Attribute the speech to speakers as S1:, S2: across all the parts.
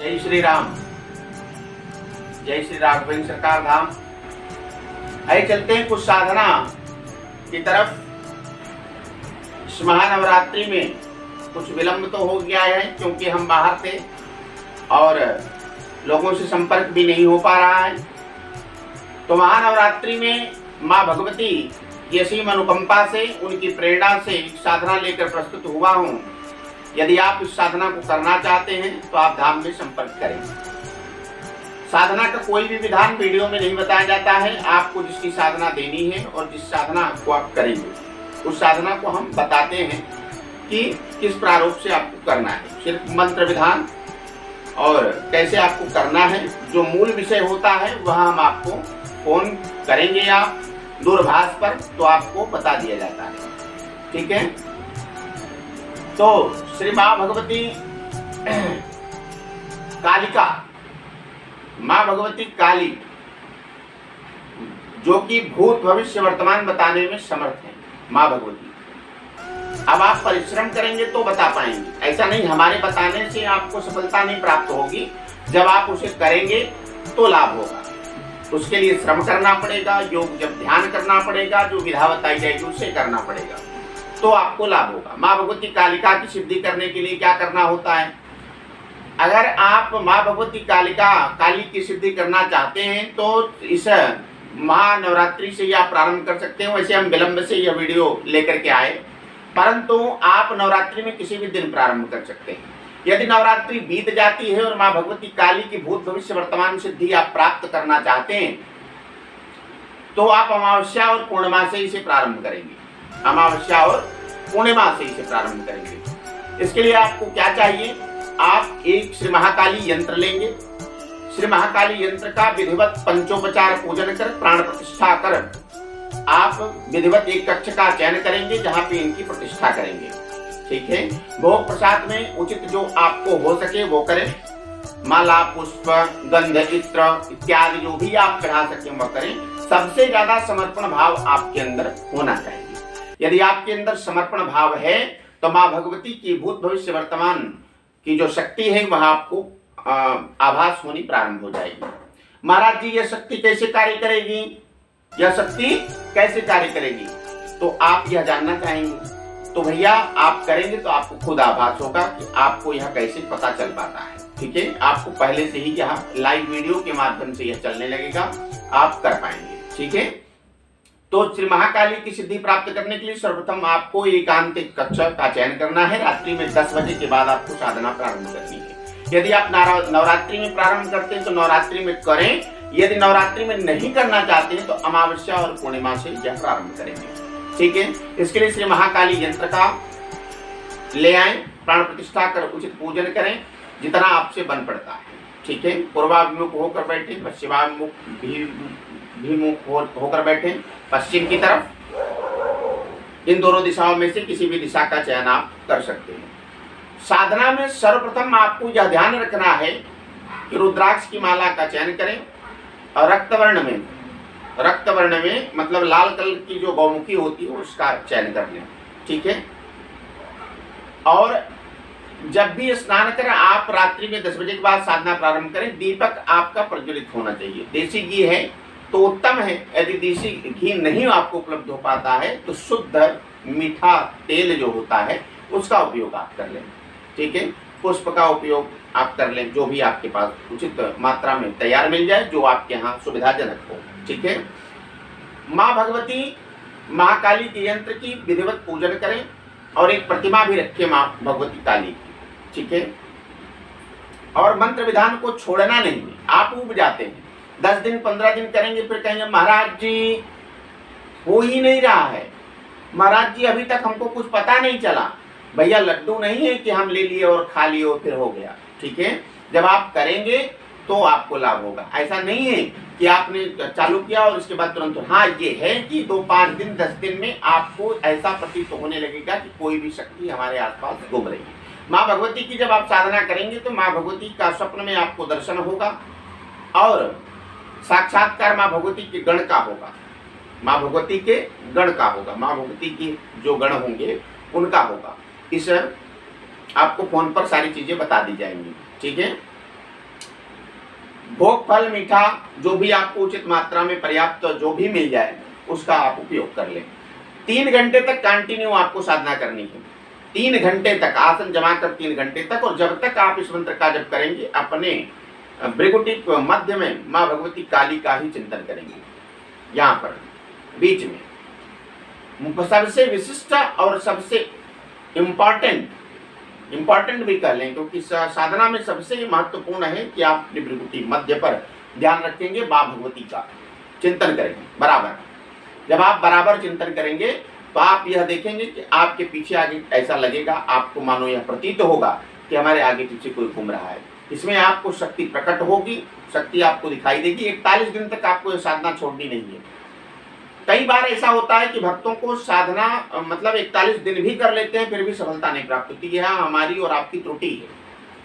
S1: जय श्री राम, जय श्री राघवेंद्र सरकार धाम। आइए चलते हैं कुछ साधना की तरफ। इस महानवरात्रि में कुछ विलंब तो हो गया है क्योंकि हम बाहर थे और लोगों से संपर्क भी नहीं हो पा रहा है। तो महानवरात्रि में माँ भगवती की असीम अनुकंपा से, उनकी प्रेरणा से एक साधना लेकर प्रस्तुत हुआ हूँ। यदि आप इस साधना को करना चाहते हैं तो आप धाम में संपर्क करें। साधना का कोई भी विधान वीडियो में नहीं बताया जाता है। आपको जिसकी साधना देनी है और जिस साधना को आप करेंगे उस साधना को हम बताते हैं कि किस प्रारूप से आपको करना है। सिर्फ मंत्र विधान और कैसे आपको करना है, जो मूल विषय होता है वह हम आपको फोन करेंगे आप दूरभाष पर तो आपको बता दिया जाता है। ठीक है। तो श्री माँ भगवती कालिका, माँ भगवती काली जो कि भूत भविष्य वर्तमान बताने में समर्थ है। माँ भगवती, अब आप परिश्रम करेंगे तो बता पाएंगे। ऐसा नहीं हमारे बताने से आपको सफलता नहीं प्राप्त होगी। जब आप उसे करेंगे तो लाभ होगा। उसके लिए श्रम करना पड़ेगा, योग जब ध्यान करना पड़ेगा, जो विधा बताई जाएगी उसे करना पड़ेगा तो आपको लाभ होगा। माँ भगवती कालिका की सिद्धि करने के लिए क्या करना होता है? अगर आप माँ भगवती कालिका काली की सिद्धि करना चाहते हैं तो इस महानवरात्रि से आप प्रारंभ कर सकते हैं। वैसे हम विलंब से यह वीडियो लेकर के आए, परंतु आप नवरात्रि में किसी भी दिन प्रारंभ कर सकते हैं। यदि नवरात्रि बीत जाती है और माँ भगवती काली की भूत भविष्य वर्तमान सिद्धि आप प्राप्त करना चाहते हैं तो आप अमावस्या और पूर्णिमा से इसे प्रारंभ करेंगे। अमावस्या और पूर्णिमा से इसे प्रारंभ करेंगे। इसके लिए आपको क्या चाहिए? आप एक श्री महाकाली यंत्र लेंगे। श्री महाकाली यंत्र का विधिवत पंचोपचार पूजन कर, प्राण प्रतिष्ठा कर आप विधिवत एक कक्ष का चयन करेंगे जहां पे इनकी प्रतिष्ठा करेंगे। ठीक है। भोग प्रसाद में उचित जो आपको हो सके वो करें। माला, पुष्प, गंध, इत्र इत्यादि जो भी आप चढ़ा सके वह करें। सबसे ज्यादा समर्पण भाव आपके अंदर होना चाहिए। यदि आपके अंदर समर्पण भाव है तो माँ भगवती की भूत भविष्य वर्तमान की जो शक्ति है वह आपको आभास होनी प्रारंभ हो जाएगी। महाराज जी, यह शक्ति कैसे कार्य करेगी? यह शक्ति कैसे कार्य करेगी तो आप यह जानना चाहेंगे तो भैया आप करेंगे तो आपको खुद आभास होगा कि आपको यह कैसे पता चल पाता है। ठीक है। आपको पहले से ही यह लाइव वीडियो के माध्यम से यह चलने लगेगा, आप कर पाएंगे। ठीक है। तो श्री महाकाली की सिद्धि प्राप्त करने के लिए सर्वप्रथम आपको एकांतिक कक्ष का चयन करना है। रात्रि में 10 बजे के बाद आपको साधना प्रारंभ करनी है। यदि आप नवरात्रि में प्रारंभ करते हैं तो नवरात्रि में करें। यदि नवरात्रि में नहीं करना चाहते हैं तो अमावस्या और पूर्णिमा से यह प्रारंभ करेंगे। ठीक है। इसके लिए श्री महाकाली यंत्र का ले आए, प्राण प्रतिष्ठा कर उचित पूजन करें जितना आपसे बन पड़ता है। ठीक है। पूर्वाभिमुख होकर बैठे, पश्चिमाभिमुख होकर बैठे, पश्चिम की तरफ। इन दोनों दिशाओं में से किसी भी दिशा का चयन आप कर सकते हैं। साधना में सर्वप्रथम आपको यह ध्यान रखना है कि रुद्राक्ष की माला का चयन करें और रक्तवर्ण में मतलब लाल कलर की जो गौमुखी होती है उसका चयन कर लें। ठीक है। और जब भी स्नान करें आप रात्रि में 10 बजे के बाद साधना प्रारंभ करें। दीपक आपका प्रज्वलित होना चाहिए। देसी घी है तो उत्तम है। यदि देसी घी नहीं आपको उपलब्ध हो पाता है तो शुद्ध मीठा तेल जो होता है उसका उपयोग आप कर लें। ठीक है। पुष्प का उपयोग आप कर लें, जो भी आपके पास उचित मात्रा में तैयार मिल जाए, जो आपके यहाँ सुविधाजनक हो। ठीक है। माँ भगवती महाकाली के यंत्र की विधिवत पूजन करें और एक प्रतिमा भी रखें माँ भगवती काली की। ठीक है। और मंत्र विधान को छोड़ना नहीं है। आप उब जाते हैं, 10 दिन 15 दिन करेंगे, फिर कहेंगे महाराज जी हो ही नहीं रहा है, महाराज जी अभी तक हमको कुछ पता नहीं चला। भैया लड्डू नहीं है कि हम ले लिए और खा लिए और फिर हो गया। ठीक है। जब आप करेंगे तो आपको लाभ होगा। ऐसा नहीं है कि आपने चालू किया और उसके बाद तुरंत। हाँ, ये है कि 2-5 दिन 10 दिन में आपको ऐसा प्रतीत होने लगेगा कि कोई भी शक्ति हमारे आसपास घूम रही है। माँ भगवती की जब आप साधना करेंगे तो माँ भगवती का स्वप्न में आपको दर्शन होगा और साक्षात्कार माँ भगवती के गण का होगा। माँ भगवती के गण का होगा, माँ भगवती की जो गण होंगे उनका होगा। इस आपको फोन पर सारी चीजें बता दी जाएंगी। ठीक है। भोग फल मीठा जो भी आपको उचित मात्रा में पर्याप्त जो भी मिल जाए उसका आप उपयोग कर लें। 3 घंटे तक कंटिन्यू आपको साधना करनी है। 3 घंटे तक आसन जमा कर 3 घंटे तक, और जब तक आप इस मंत्र का जप करेंगे अपने भृगुटी मध्य में माँ भगवती काली का ही चिंतन करेंगे। यहाँ पर बीच में सबसे विशिष्ट और सबसे इम्पॉर्टेंट भी कह लें, क्योंकि साधना में सबसे महत्वपूर्ण है कि आप अपनी भृगुटी मध्य पर ध्यान रखेंगे, माँ भगवती का चिंतन करेंगे बराबर। जब आप बराबर चिंतन करेंगे तो आप यह देखेंगे कि आपके पीछे आगे ऐसा लगेगा, आपको मानो यह प्रतीत होगा कि हमारे आगे पीछे कोई घूम रहा है। इसमें आपको शक्ति प्रकट होगी, शक्ति आपको दिखाई देगी। 41 दिन तक आपको यह साधना छोड़नी नहीं है। कई बार ऐसा होता है कि भक्तों को साधना मतलब 41 दिन भी कर लेते हैं फिर भी सफलता नहीं प्राप्त होती। यह हमारी और आपकी त्रुटि है,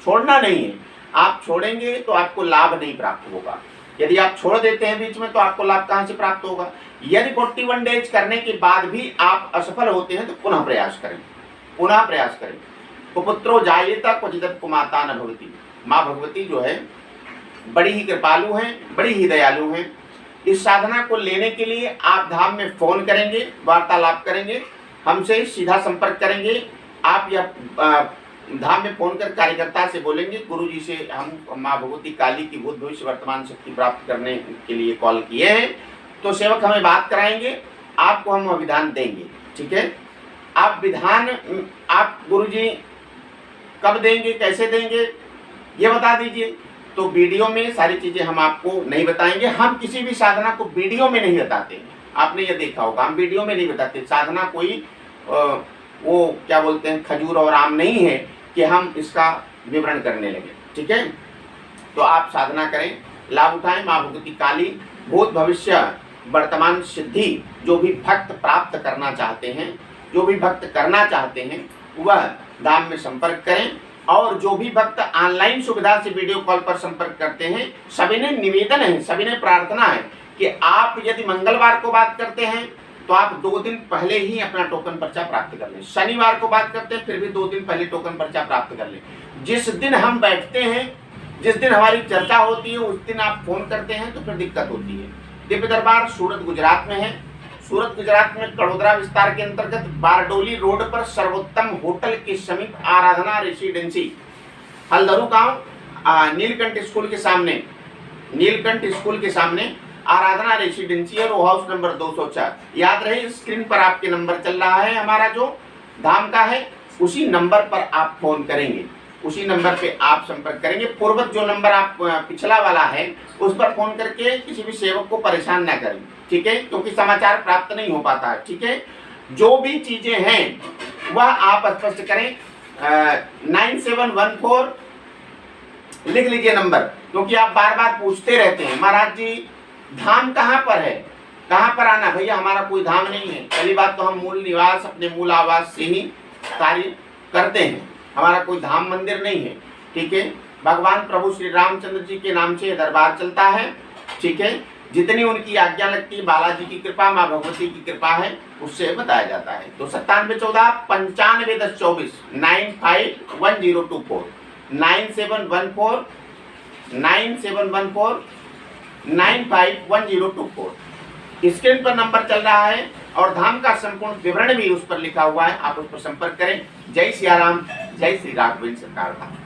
S1: छोड़ना नहीं है। आप छोड़ेंगे तो आपको लाभ नहीं प्राप्त होगा। यदि आप छोड़ देते हैं बीच में तो आपको लाभ कहाँ से प्राप्त होगा। यदि 41 डेज करने के बाद भी आप असफल होते हैं तो पुनः प्रयास करें, पुनः प्रयास करें। कुपुत्रो जायेता क्वचिदपि कुमाता न भवति। माँ भगवती जो है बड़ी ही कृपालु हैं, बड़ी ही दयालु हैं। इस साधना को लेने के लिए आप धाम में फोन करेंगे, वार्तालाप करेंगे, हमसे सीधा संपर्क करेंगे। आप यह धाम में फोन कर कार्यकर्ता से बोलेंगे गुरुजी से हम माँ भगवती काली की भूत भविष्य वर्तमान शक्ति प्राप्त करने के लिए कॉल किए हैं, तो सेवक हमें बात कराएंगे, आपको हम विधान देंगे। ठीक है, आप विधान आप गुरुजी कब देंगे, कैसे देंगे ये बता दीजिए। तो वीडियो में सारी चीजें हम आपको नहीं बताएंगे। हम किसी भी साधना को वीडियो में नहीं बताते, आपने ये देखा होगा, हम वीडियो में नहीं बताते। साधना कोई वो क्या बोलते हैं खजूर और आम नहीं है कि हम इसका विवरण करने लगे। ठीक है, तो आप साधना करें, लाभ उठाएं। माँ भगवती काली भूत भविष्य वर्तमान सिद्धि जो भी भक्त प्राप्त करना चाहते हैं, जो भी भक्त करना चाहते हैं वह धाम में संपर्क करें। और जो भी भक्त ऑनलाइन सुविधा से वीडियो कॉल पर संपर्क करते हैं, सभी ने निवेदन है, सभी ने प्रार्थना है कि आप यदि मंगलवार को बात करते हैं तो आप 2 दिन पहले ही अपना टोकन पर्चा प्राप्त कर लें। शनिवार को बात करते हैं फिर भी 2 दिन पहले टोकन पर्चा प्राप्त कर लें। जिस दिन हम बैठते हैं, जिस दिन हमारी चर्चा होती है उस दिन आप फोन करते हैं तो फिर दिक्कत होती है। दिव्य दरबार सूरत गुजरात में है। सूरत गुजरात में कड़ोदरा विस्तार के अंतर्गत बारडोली रोड पर सर्वोत्तम होटल के समीप आराधना रेसिडेंसी, हल्दरू गांव, नीलकंठ स्कूल के सामने, नीलकंठ स्कूल के सामने आराधना रेसिडेंसी और हाउस नंबर 204। याद रहे स्क्रीन पर आपके नंबर चल रहा है, हमारा जो धाम का है उसी नंबर पर आप फोन करेंगे, उसी नंबर पे आप संपर्क करेंगे। पूर्वत जो नंबर आप पिछला वाला है उस पर फोन करके किसी भी सेवक को परेशान ना करें। ठीक है, क्योंकि समाचार प्राप्त नहीं हो पाता है। ठीक है, जो भी चीजें हैं वह आप स्पष्ट करें। 9714 लिख लीजिए नंबर, क्योंकि आप बार बार पूछते रहते हैं महाराज जी धाम कहाँ पर है, कहाँ पर आना। भैया हमारा कोई धाम नहीं है। पहली बात तो हम मूल निवास अपने मूल आवास से ही कार्य करते हैं, हमारा कोई धाम मंदिर नहीं है। ठीक है, भगवान प्रभु श्री रामचंद्र जी के नाम से दरबार चलता है। ठीक है, जितनी उनकी आज्ञा लगती है, बालाजी की कृपा, माँ भगवती की कृपा है, उससे बताया जाता है। तो 9714 951024 951024 9714 9714 951024 स्क्रीन पर नंबर चल रहा है और धाम का संपूर्ण विवरण भी उस पर लिखा हुआ है, आप उस पर संपर्क करें। जय सिया राम, जय श्री राघवेंद्र सरकार धाम।